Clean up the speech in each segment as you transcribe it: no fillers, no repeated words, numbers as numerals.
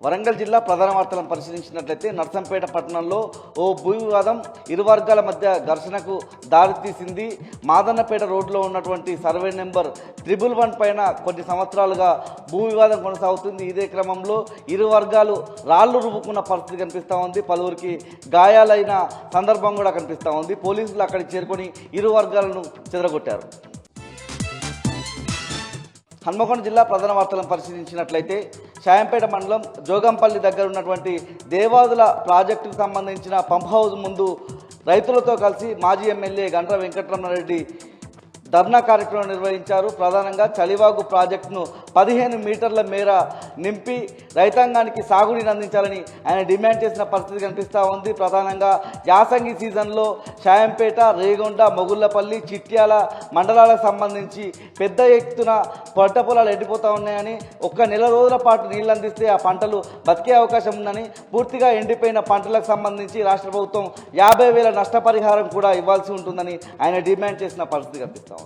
వరంగల్ జిల్లా ప్రధాన వార్తలను పరిశీలించినట్లయితే నర్సంపేట పట్టణంలో ఓ భూ వివాదం ఇరు వర్గాల మధ్య ఘర్షణకు దారితీసింది. మాదన్నపేట రోడ్లో ఉన్నటువంటి సర్వే నెంబర్ 111 పైన కొన్ని సంవత్సరాలుగా భూ వివాదం కొనసాగుతుంది. ఇదే క్రమంలో ఇరు వర్గాలు రాళ్లు రువ్వుకున్న పరిస్థితి కనిపిస్తూ ఉంది. పలువురికి గాయాలైన సందర్భం కూడా కనిపిస్తూ ఉంది. పోలీసులు అక్కడికి చేరుకొని ఇరు వర్గాలను చెదరగొట్టారు. హన్మకొండ జిల్లా ప్రధాన వార్తలను పరిశీలించినట్లయితే షాయంపేట మండలం జోగంపల్లి దగ్గర ఉన్నటువంటి దేవాదుల ప్రాజెక్టుకు సంబంధించిన పంప్ హౌస్ ముందు రైతులతో కలిసి మాజీ ఎమ్మెల్యే గంట్ర వెంకటరమణారెడ్డి ధర్నా కార్యక్రమం నిర్వహించారు. ప్రధానంగా చలివాగు ప్రాజెక్టును 15 మీటర్ల మేర నింపి రైతాంగానికి సాగునీరు అందించాలని ఆయన డిమాండ్ చేసిన పరిస్థితి కనిపిస్తూ ఉంది. ప్రధానంగా యాసంగి సీజన్లో షాయంపేట, రేగొండ, మొగుళ్లపల్లి, చిట్యాల మండలాలకు సంబంధించి పెద్ద ఎత్తున పంట పొలాలు ఎండిపోతూ ఉన్నాయని, ఒక్క నెల రోజుల పాటు నీళ్ళు అందిస్తే ఆ పంటలు బతికే అవకాశం ఉందని, పూర్తిగా ఎండిపోయిన పంటలకు సంబంధించి రాష్ట్ర ప్రభుత్వం 50,000 నష్టపరిహారం కూడా ఇవ్వాల్సి ఉంటుందని ఆయన డిమాండ్ చేసిన పరిస్థితి కనిపిస్తూ ఉంది.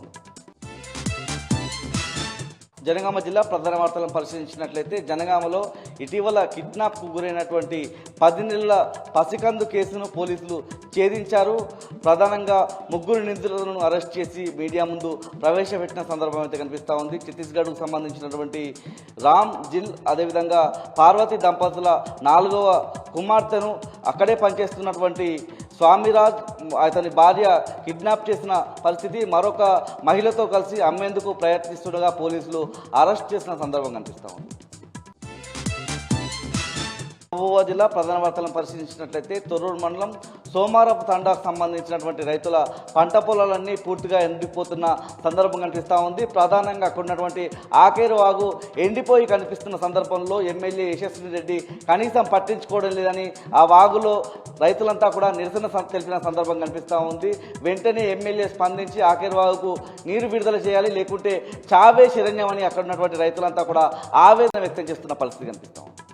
జనగామ జిల్లా ప్రధాన వార్తలను పరిశీలించినట్లయితే జనగామలో ఇటీవల కిడ్నాప్కు గురైనటువంటి 10 నెలల పసికందు కేసును పోలీసులు ఛేదించారు. ప్రధానంగా 3 నిందితులను అరెస్ట్ చేసి మీడియా ముందు ప్రవేశపెట్టిన సందర్భం అయితే కనిపిస్తూ ఉంది. ఛత్తీస్గఢ్కు సంబంధించినటువంటి రామ్ జిల్, అదేవిధంగా పార్వతి దంపతుల 4వ కుమార్తెను అక్కడే పనిచేస్తున్నటువంటి స్వామిరాజ్ అతని భార్య కిడ్నాప్ చేసిన పరిస్థితి, మరొక మహిళతో కలిసి అమ్మేందుకు ప్రయత్నిస్తుండగా పోలీసులు అరెస్ట్ చేసిన సందర్భం కనిపిస్తూ ఉంది. మహబూబాబాద్ జిల్లా ప్రధాన వార్తలను పరిశీలించినట్లయితే తొర్రూరు మండలం సోమారపు తండాకు సంబంధించినటువంటి రైతుల పంట పొలాలన్నీ పూర్తిగా ఎండిపోతున్న సందర్భం కనిపిస్తూ ఉంది. ప్రధానంగా అక్కడ ఉన్నటువంటి ఆకేరు వాగు ఎండిపోయి కనిపిస్తున్న సందర్భంలో ఎమ్మెల్యే యశస్వి రెడ్డి కనీసం పట్టించుకోవడం లేదని ఆ వాగులో రైతులంతా కూడా నిరసన తెలిపిన సందర్భం కనిపిస్తూ ఉంది. వెంటనే ఎమ్మెల్యే స్పందించి ఆకేరు వాగుకు నీరు విడుదల చేయాలి, లేకుంటే చావే శరణ్యం అని అక్కడ ఉన్నటువంటి రైతులంతా కూడా ఆవేదన వ్యక్తం చేస్తున్న పరిస్థితి కనిపిస్తూ ఉంది.